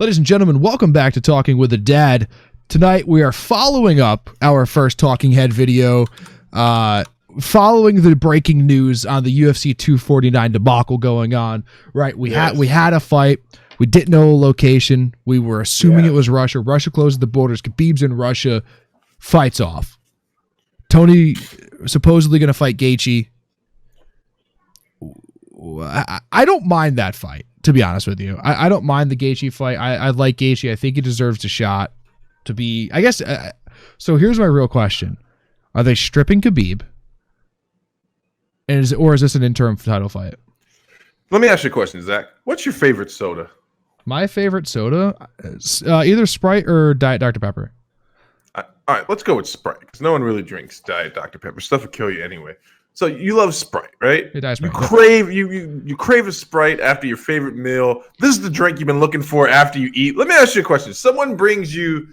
Ladies and gentlemen, welcome back to Talking with a Dad. Tonight we are following up our first Talking Head video, following the breaking news on the UFC 249 debacle going on. Right, we had a fight. We didn't know a location. We were assuming it was Russia. Russia closes the borders. Khabib's in Russia. Fights off. Tony supposedly going to fight Gaethje. I don't mind that fight, to be honest with you. I don't mind the Gaethje fight. I like Gaethje. I think he deserves a shot to be, I guess. So here's my real question. Are they stripping Khabib? Or is this an interim title fight? Let me ask you a question, Zach. What's your favorite soda? My favorite soda? Either Sprite or Diet Dr. Pepper. All right, let's go with Sprite, because no one really drinks Diet Dr. Pepper. Stuff will kill you anyway. So you love Sprite, right? You crave a Sprite after your favorite meal. This is the drink you've been looking for after you eat. Let me ask you a question. Someone brings you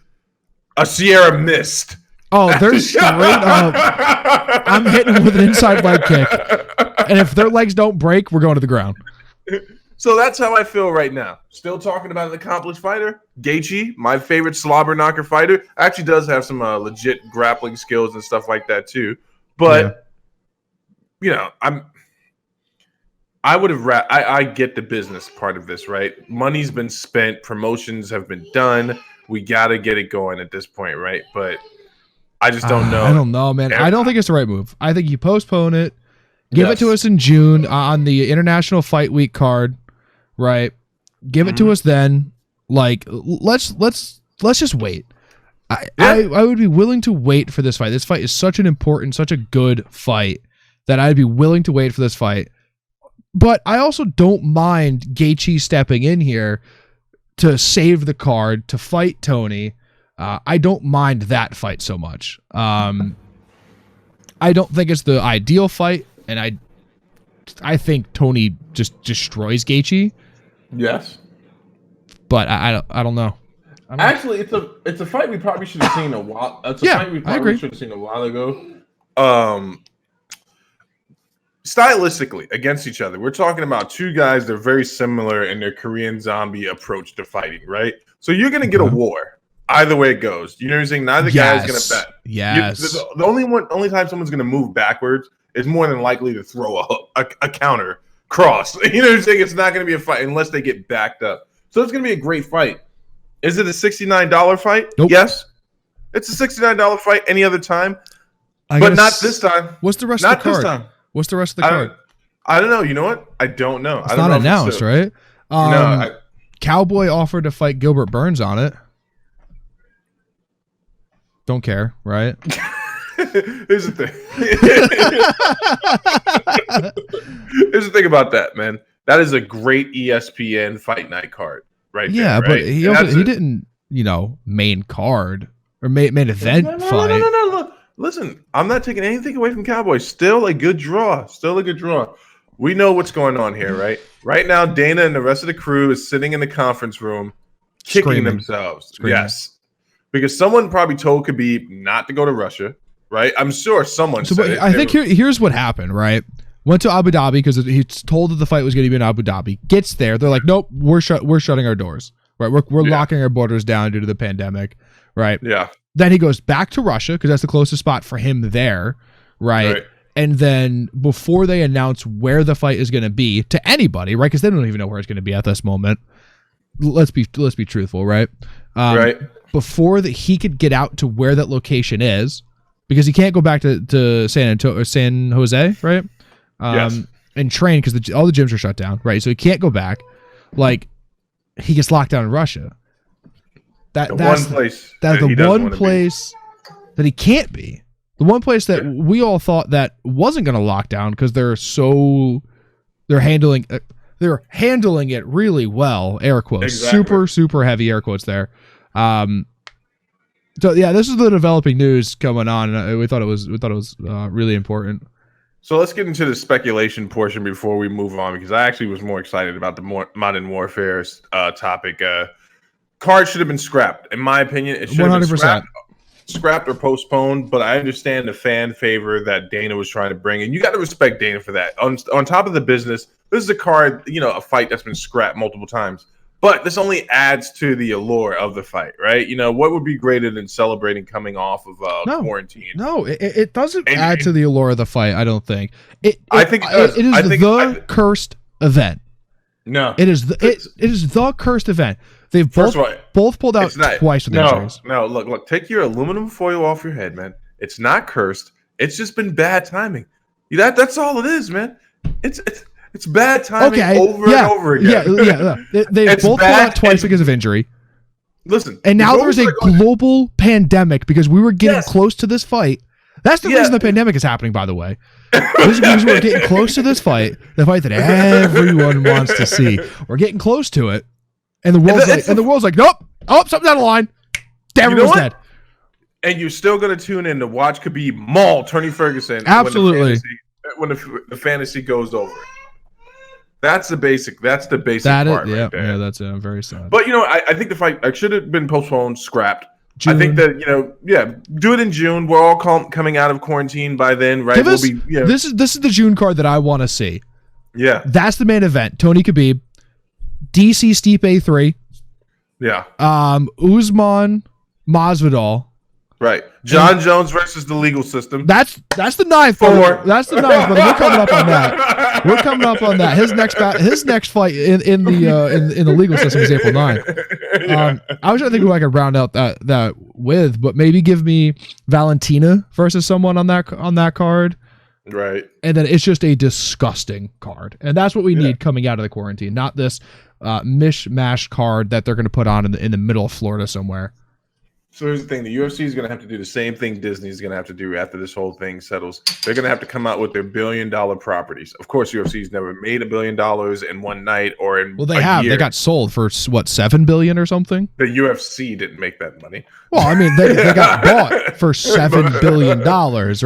a Sierra Mist. Oh, they're straight up. I'm hitting them with an inside leg kick. And if their legs don't break, we're going to the ground. So that's how I feel right now. Still talking about an accomplished fighter. Gaethje, my favorite slobber knocker fighter, actually does have some legit grappling skills and stuff like that too. But you know, I get the business part of this, right? Money's been spent, promotions have been done. We got to get it going at this point, right? But I just don't know. I don't know, man. I don't think it's the right move. I think you postpone it, give it to us in June on the International Fight Week card, right? Give it to us then. Like, let's just wait. I would be willing to wait for this fight. This fight is such an important, such a good fight that I'd be willing to wait for this fight. But I also don't mind Gaethje stepping in here to save the card, to fight Tony. I don't mind that fight so much. I don't think it's the ideal fight, and I think Tony just destroys Gaethje. Yes. But I don't know. Actually, it's a fight we probably should have seen a while. It's a fight we probably should have seen a while ago. Stylistically against each other, we're talking about two guys that are very similar in their Korean zombie approach to fighting, right? So you're going to get a war either way it goes. You know what I'm saying? Neither guy is going to bet. Yes. The only time someone's going to move backwards is more than likely to throw a counter cross. You know what I'm saying? It's not going to be a fight unless they get backed up. So it's going to be a great fight. Is it a $69 fight? Nope. Yes. It's a $69 fight any other time, but not this time. What's the rest of the card? This time. What's the rest of the card? I don't know. You know what? I don't know. It's not announced, right? No. Cowboy offered to fight Gilbert Burns on it. Don't care, right? Here's the thing. Here's the thing about that, man. That is a great ESPN Fight Night card, right? Yeah, there, right? but he didn't, main card or main event fight. No. Listen, I'm not taking anything away from Cowboys. Still a good draw. We know what's going on here, right? Right now, Dana and the rest of the crew is sitting in the conference room kicking themselves. Yes. Because someone probably told Khabib not to go to Russia, right? I'm sure someone said it. I think here's what happened, right? Went to Abu Dhabi because he's told that the fight was going to be in Abu Dhabi. Gets there. They're like, nope, we're shutting our doors, right? We're locking our borders down due to the pandemic, right? Yeah. Then he goes back to Russia because that's the closest spot for him there, right? And then before they announce where the fight is going to be to anybody, right? Because they don't even know where it's going to be at this moment. Let's be truthful, right? Right. Before he could get out to where that location is, because he can't go back to San Jose, right? Yes. And train because all the gyms are shut down, right? So he can't go back. Like, he gets locked down in Russia. That's the one place that he can't be. The one place that we all thought that wasn't going to lock down because they're handling it really well. Air quotes, exactly. Super heavy air quotes there. So yeah, this is the developing news coming on, and we thought it was really important. So let's get into the speculation portion before we move on, because I actually was more excited about the Modern Warfare topic. Card should have been scrapped, in my opinion. It should have been scrapped or postponed, but I understand the fan favor that Dana was trying to bring, and you got to respect Dana for that. On top of the business, this is a card, a fight that's been scrapped multiple times. But this only adds to the allure of the fight, right? You know, what would be greater than celebrating coming off of quarantine? No, it doesn't add to the allure of the fight. I don't think. I think it does. It is the cursed event. No, it is the cursed event. They've both pulled out twice with injuries. No, look, take your aluminum foil off your head, man. It's not cursed. It's just been bad timing. That's all it is, man. It's bad timing over and over again. Yeah. They both pulled out twice because of injury. Listen, and now there's a global pandemic because we were getting close to this fight. That's the reason the pandemic is happening, by the way. This is because we're getting close to this fight, the fight that everyone wants to see. We're getting close to it, and the world's like, nope, something's out of line. Everyone's dead. And you're still gonna tune in to watch Khabib maul Tony Ferguson. Absolutely. When the fantasy goes over. That's the basic part right there. Yeah, that's it. I'm very sad. But I think the fight should have been postponed, scrapped. June. I think that do it in June. We're all coming out of quarantine by then, right? This is the June card that I want to see. Yeah, that's the main event. Tony Khabib, DC Stipe 3. Yeah. Usman Masvidal. Right. John Jones versus the legal system. That's the ninth. That's the ninth. But we're coming up on that. We're coming up on that. His next fight in the legal system is April 9th. I was trying to think who I could round out that with, but maybe give me Valentina versus someone on that card. Right. And then it's just a disgusting card. And that's what we need coming out of the quarantine, not this mishmash card that they're going to put on in the middle of Florida somewhere. So here's the thing. The UFC is going to have to do the same thing Disney's going to have to do after this whole thing settles. They're going to have to come out with their billion-dollar properties. Of course, UFC's never made $1 billion in one night or in they have. year. They got sold for, what, $7 billion or something? The UFC didn't make that money. Well, I mean, they got bought for $7 billion,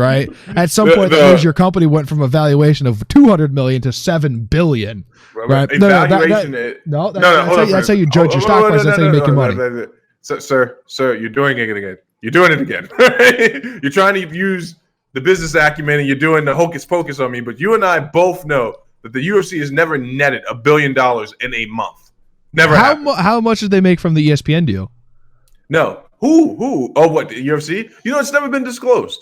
right? At some point, your company went from a valuation of $200 million to $7 billion. Right? That's how you judge your stock price. That's how you make your money. Sir, you're doing it again. You're doing it again. You're trying to use the business acumen and you're doing the hocus pocus on me. But you and I both know that the UFC has never netted $1 billion in a month. Never. How much did they make from the ESPN deal? No. Who? Oh, what? The UFC? It's never been disclosed.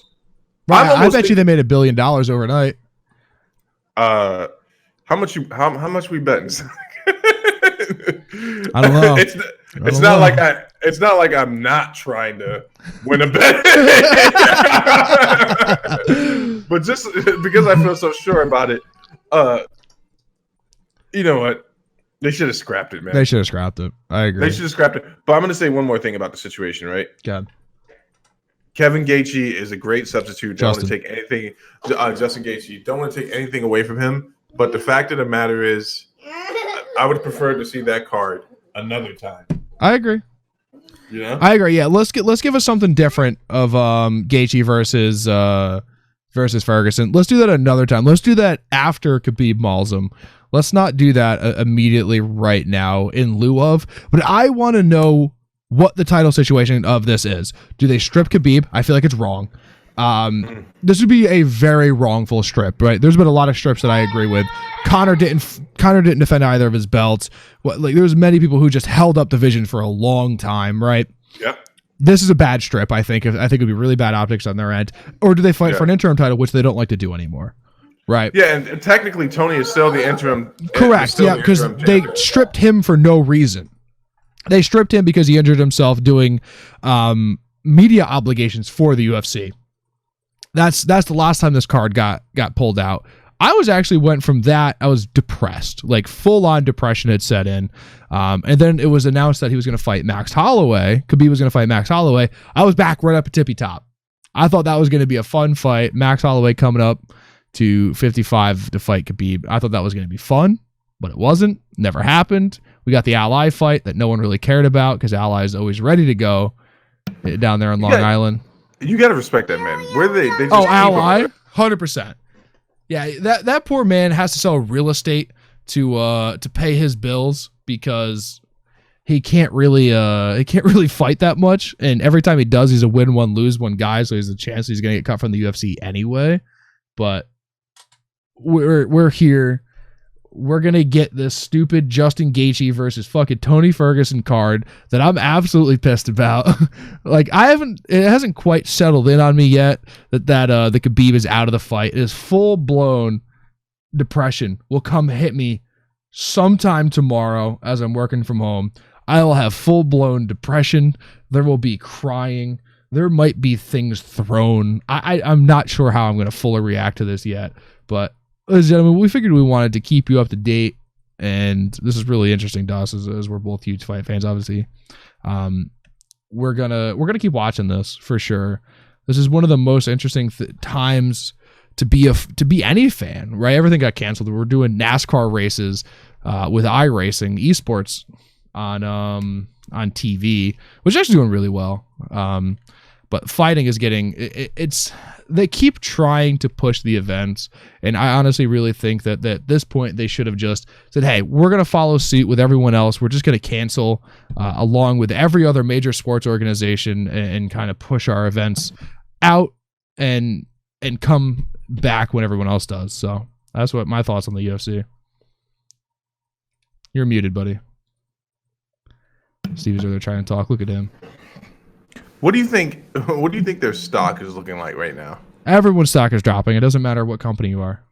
Right, I bet you they made $1 billion overnight. How much we betting? I don't know. It's not like I'm not trying to win a bet. But just because I feel so sure about it, you know what? They should have scrapped it, man. They should have scrapped it. I agree. They should have scrapped it. But I'm going to say one more thing about the situation, right? God. Kevin Gaethje is a great substitute. Don't want to take anything. Justin Gaethje. Don't want to take anything away from him. But the fact of the matter is, I would prefer to see that card another time. I agree. I agree. Yeah, let's give us something different of Gaethje versus Ferguson. Let's do that another time. Let's do that after Khabib mauls him. Let's not do that immediately right now in lieu of. But I want to know what the title situation of this is. Do they strip Khabib? I feel like it's wrong. This would be a very wrongful strip, right? There's been a lot of strips that I agree with. Conor didn't defend either of his belts. There's many people who just held up division for a long time, right? Yep. This is a bad strip, I think. I think it would be really bad optics on their end. Or do they fight for an interim title, which they don't like to do anymore? Right. Yeah, and technically Tony is still the interim. Correct. Yeah, because they stripped him for no reason. They stripped him because he injured himself doing media obligations for the UFC. That's the last time this card got pulled out. I went from that. I was depressed, like full on depression had set in. And then it was announced that he was going to fight Max Holloway. Khabib was going to fight Max Holloway. I was back right up at tippy top. I thought that was going to be a fun fight. Max Holloway coming up to 55 to fight Khabib. I thought that was going to be fun, but it wasn't. Never happened. We got the Ally fight that no one really cared about because Ally is always ready to go down there on Long Island. You got to respect that, man. Where they just Ally, 100%. Yeah, that poor man has to sell real estate to pay his bills because he can't really fight that much, and every time he does, he's a win one, lose one guy, so there's a chance he's gonna get cut from the UFC anyway. But we're here. we're going to get this stupid Justin Gaethje versus fucking Tony Ferguson card that I'm absolutely pissed about. Like, it hasn't quite settled in on me yet that the Khabib is out of the fight. It is full blown depression will come hit me sometime tomorrow as I'm working from home. I will have full blown depression. There will be crying. There might be things thrown. I'm not sure how I'm going to fully react to this yet, but ladies and gentlemen, we figured we wanted to keep you up to date, and this is really interesting to us as we're both huge fight fans, obviously. We're gonna keep watching this for sure. This is one of the most interesting times to be any fan, right? Everything got canceled. We're doing NASCAR races with iRacing esports on TV, which is actually doing really well. But fighting is getting they keep trying to push the events, and I honestly really think that at this point they should have just said, hey, we're going to follow suit with everyone else. We're just going to cancel along with every other major sports organization and kind of push our events out and come back when everyone else does. So that's what my thoughts on the UFC. You're muted, buddy. Steve's over there trying to talk. Look at him. What do you think? What do you think their stock is looking like right now? Everyone's stock is dropping. It doesn't matter what company you are.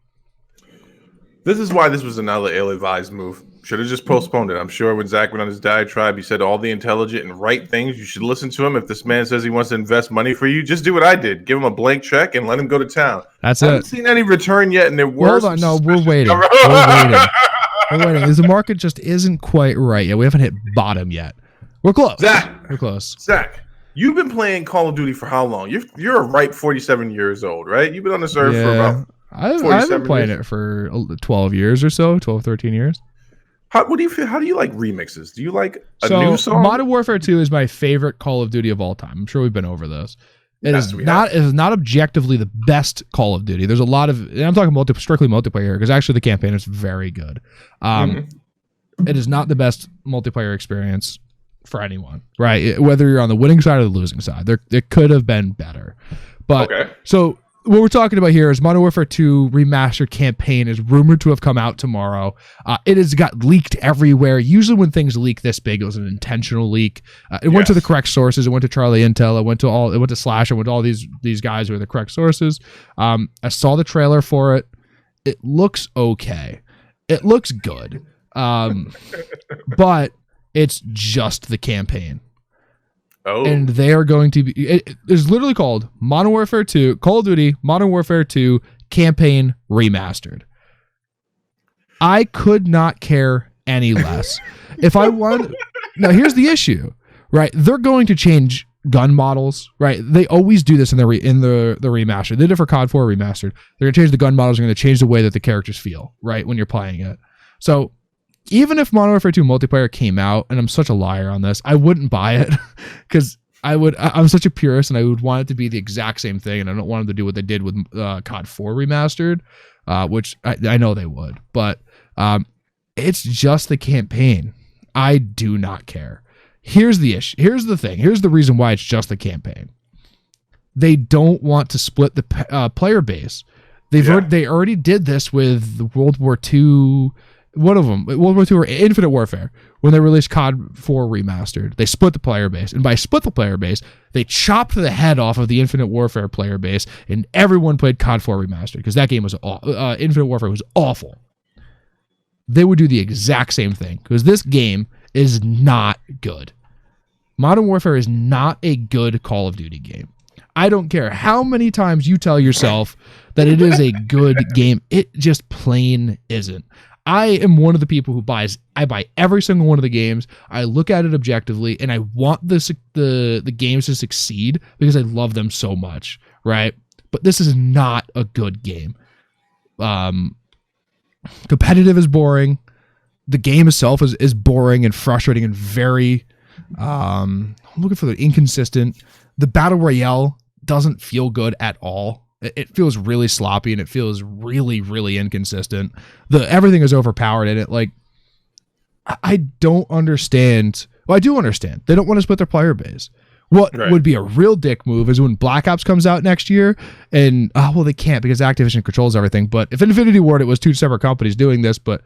This is why this was another ill-advised move. Should have just postponed it. I'm sure when Zach went on his diatribe, he said all the intelligent and right things. You should listen to him. If this man says he wants to invest money for you, just do what I did. Give him a blank check and let him go to town. That's I haven't seen any return yet, and they're worse. Hold on. No, we're waiting. We're waiting. The market just isn't quite right yet. We haven't hit bottom yet. We're close. We're close. Zach, you've been playing Call of Duty for how long? You're a ripe 47 years old, right? You've been on this earth for about I've been playing it for 12 years or so, 12, 13 years. How do you feel? How do you like remixes? Do you like a new song? Modern Warfare 2 is my favorite Call of Duty of all time. I'm sure we've been over this. It is not objectively the best Call of Duty. There's a lot of, and I'm talking strictly multiplayer because actually the campaign is very good. It is not the best multiplayer experience for anyone, right? Whether you're on the winning side or the losing side, it could have been better. But so what we're talking about here is Modern Warfare 2 Remastered campaign is rumored to have come out tomorrow. It has got leaked everywhere. Usually when things leak this big, it was an intentional leak. It went to the correct sources. It went to Charlie Intel. It went to Slash. It went to all these guys who are the correct sources. I saw the trailer for it. It looks okay. It looks good. But it's just the campaign. Oh. And they are going to be... It is literally called Modern Warfare 2, Call of Duty, Modern Warfare 2 Campaign Remastered. I could not care any less. If I want... Now, here's the issue, right? They're going to change gun models, right? They always do this in the remaster. They did it for COD 4 Remastered. They're going to change the gun models. They're going to change the way that the characters feel, right, when you're playing it. So... even if Modern Warfare 2 multiplayer came out, and I'm such a liar on this, I wouldn't buy it because I'm such a purist and I would want it to be the exact same thing. And I don't want them to do what they did with COD 4 Remastered, which I know they would, but it's just the campaign. I do not care. Here's the issue. Here's the thing. Here's the reason why it's just the campaign. They don't want to split the player base. They already did this with World War II. One of them, World War II or Infinite Warfare, when they released COD 4 Remastered, they split the player base. And by split the player base, they chopped the head off of the Infinite Warfare player base, and everyone played COD 4 Remastered because that game was Infinite Warfare was awful. They would do the exact same thing because this game is not good. Modern Warfare is not a good Call of Duty game. I don't care how many times you tell yourself that it is a good game. It just plain isn't. I am one of the people who buy every single one of the games. I look at it objectively, and I want the games to succeed because I love them so much, right? But this is not a good game. Competitive is boring. The game itself is boring and frustrating and very I'm looking for the inconsistent. The battle royale doesn't feel good at all. It feels really sloppy and it feels really, really inconsistent. Everything is overpowered in it. Like, I don't understand. Well, I do understand. They don't want to split their player base. What Right. would be a real dick move is when Black Ops comes out next year, and they can't because Activision controls everything. But if Infinity Ward, it was two separate companies doing this. But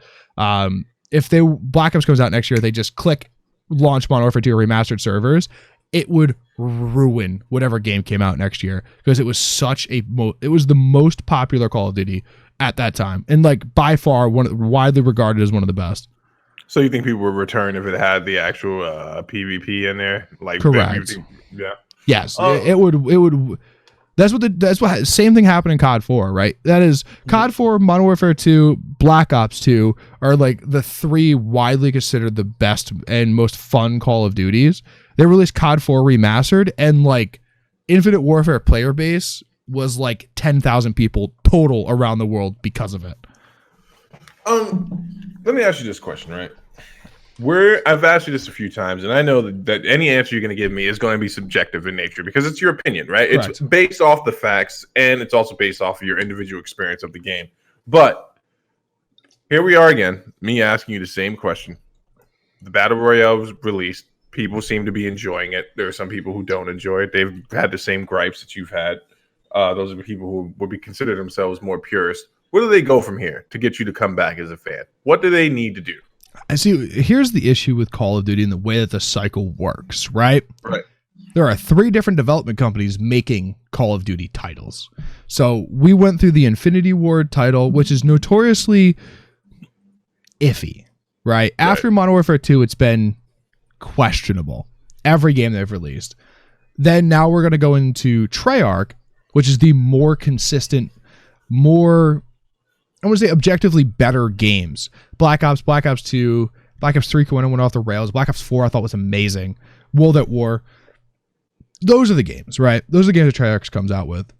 if Black Ops comes out next year, they just click launch Modern Warfare 2 remastered servers, it would ruin whatever game came out next year because it was it was the most popular Call of Duty at that time, and like by far widely regarded as one of the best. So you think people would return if it had the actual PvP in there? Like correct. Yeah. Yes, it would. That's what same thing happened in COD 4, right? That is COD 4, Modern Warfare 2, Black Ops 2 are like the three widely considered the best and most fun Call of Duties. They released COD 4 remastered, and like Infinite Warfare player base was like 10,000 people total around the world because of it. Let me ask you this question, right? I've asked you this a few times, and I know that any answer you're going to give me is going to be subjective in nature because it's your opinion, right? Correct. It's based off the facts, and it's also based off of your individual experience of the game. But here we are again, me asking you the same question. The Battle Royale was released. People seem to be enjoying it. There are some people who don't enjoy it. They've had the same gripes that you've had. Those are the people who would be considered themselves more purist. Where do they go from here to get you to come back as a fan? What do they need to do? I see. Here's the issue with Call of Duty and the way that the cycle works, right? Right. There are 3 different development companies making Call of Duty titles. So we went through the Infinity Ward title, which is notoriously iffy, right? After Modern Warfare 2, it's been questionable. Every game they've released. Then now we're going to go into Treyarch, which is the more consistent, more, I want to say objectively better games. Black Ops 2, Black Ops 3 went off the rails. Black Ops 4 I thought was amazing. World at War. Those are the games, right? Those are the games that Treyarch comes out with.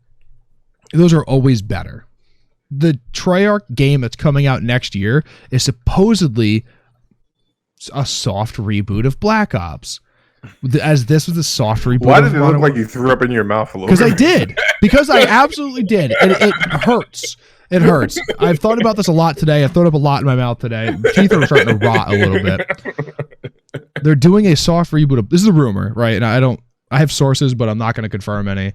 Those are always better. The Treyarch game that's coming out next year is supposedly a soft reboot of Black Ops. As this was a soft reboot. Why did it look like you threw up in your mouth a little bit? Because I did. Because I absolutely did. And it hurts. It hurts. I've thought about this a lot today. I've thrown up a lot in my mouth today. Teeth are starting to rot a little bit. They're doing a soft reboot of, this is a rumor, right? And I have sources, but I'm not going to confirm any.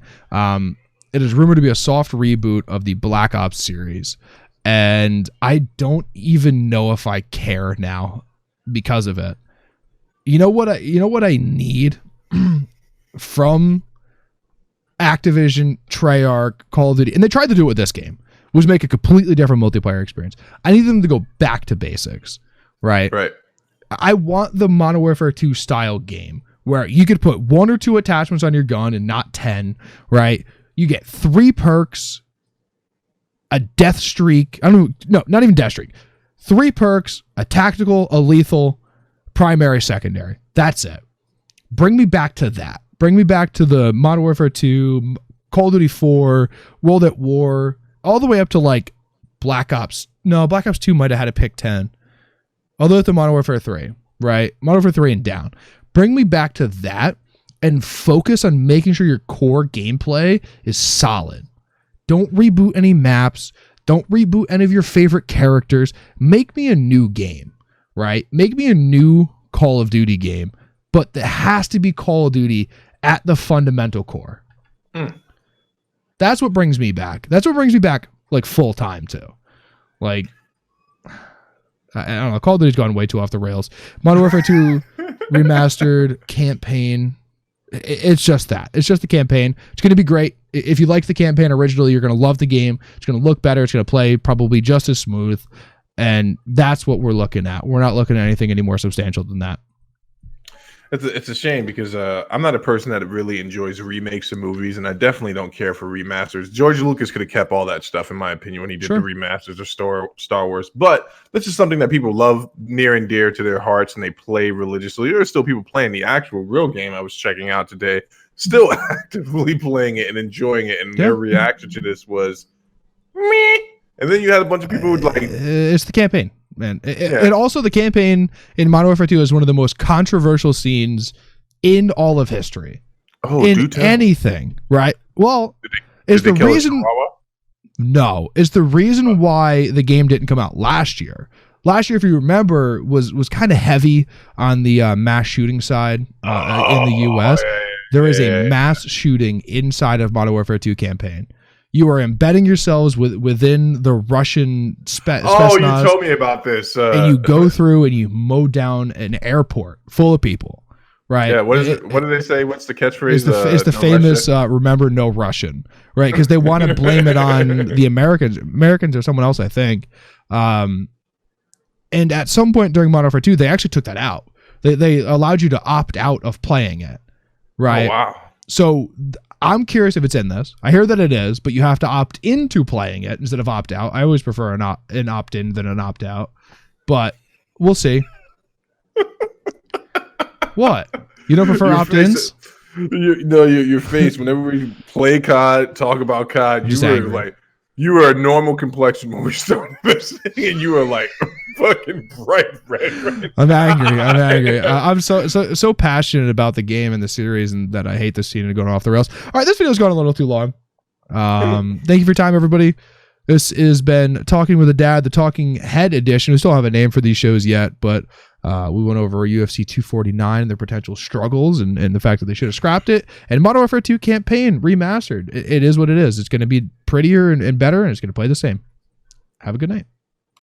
It is rumored to be a soft reboot of the Black Ops series. And I don't even know if I care now because of it. You know what I need from Activision, Treyarch, Call of Duty, and they tried to do it with this game, was make a completely different multiplayer experience. I need them to go back to basics, right? Right. I want the Modern Warfare 2 style game where you could put 1 or 2 attachments on your gun and not 10, right? You get 3 perks, a death streak. Not even death streak. 3 perks, a tactical, a lethal, primary, secondary. That's it. Bring me back to that. Bring me back to the Modern Warfare 2, Call of Duty 4, World at War, all the way up to like Black Ops. No, Black Ops 2 might have had a pick 10. Although it's Modern Warfare 3, right? Modern Warfare 3 and down. Bring me back to that and focus on making sure your core gameplay is solid. Don't reboot any maps. Don't reboot any of your favorite characters. Make me a new game. Right? Make me a new Call of Duty game, but it has to be Call of Duty at the fundamental core. That's what brings me back. That's what brings me back like full time too. Like, I don't know. Call of Duty's gone way too off the rails. Modern Warfare 2 remastered campaign. It's just that. It's just the campaign. It's going to be great. If you liked the campaign originally, you're going to love the game. It's going to look better. It's going to play probably just as smooth. And that's what we're looking at. We're not looking at anything any more substantial than that. It's a shame because I'm not a person that really enjoys remakes of movies, and I definitely don't care for remasters. George Lucas could have kept all that stuff, in my opinion, when he did the remasters of Star Wars. But this is something that people love near and dear to their hearts, and they play religiously. There are still people playing the actual real game I was checking out today, still actively playing it and enjoying it, and their reaction to this was, meh. And then you had a bunch of people who like... It's the campaign, man. And also the campaign in Modern Warfare 2 is one of the most controversial scenes in all of history. Oh, in anything, right? Well, is the reason... No. Is the reason why the game didn't come out last year. Last year, if you remember, was kind of heavy on the mass shooting side in the U.S. There is a mass shooting inside of Modern Warfare 2 campaign. You are embedding yourselves within the Russian Oh, you told me about this. And you go through and you mow down an airport full of people, right? Yeah, what is it? What do they say? What's the catchfriend? It's the famous remember no Russian, right? Because they want to blame it on the Americans or someone else, I think. And at some point during Modern Warfare 2, they actually took that out. They allowed you to opt out of playing it, right? Oh, wow. So I'm curious if it's in this. I hear that it is, but you have to opt into playing it instead of opt out. I always prefer an opt in than an opt out, but we'll see. What? You don't prefer opt ins? Your face. Whenever we play COD, talk about COD, you were a normal complexion when we started this thing, and you were like fucking bright red. Right? I'm angry. I'm so passionate about the game and the series, and that I hate this scene and going off the rails. All right, this video's gone a little too long. Thank you for your time, everybody. This has been Talking with a Dad, the Talking Head edition. We still don't have a name for these shows yet, but we went over UFC 249 and their potential struggles and the fact that they should have scrapped it. And Modern Warfare 2 campaign remastered. It is what it is. It's going to be prettier and better, and it's going to play the same. Have a good night.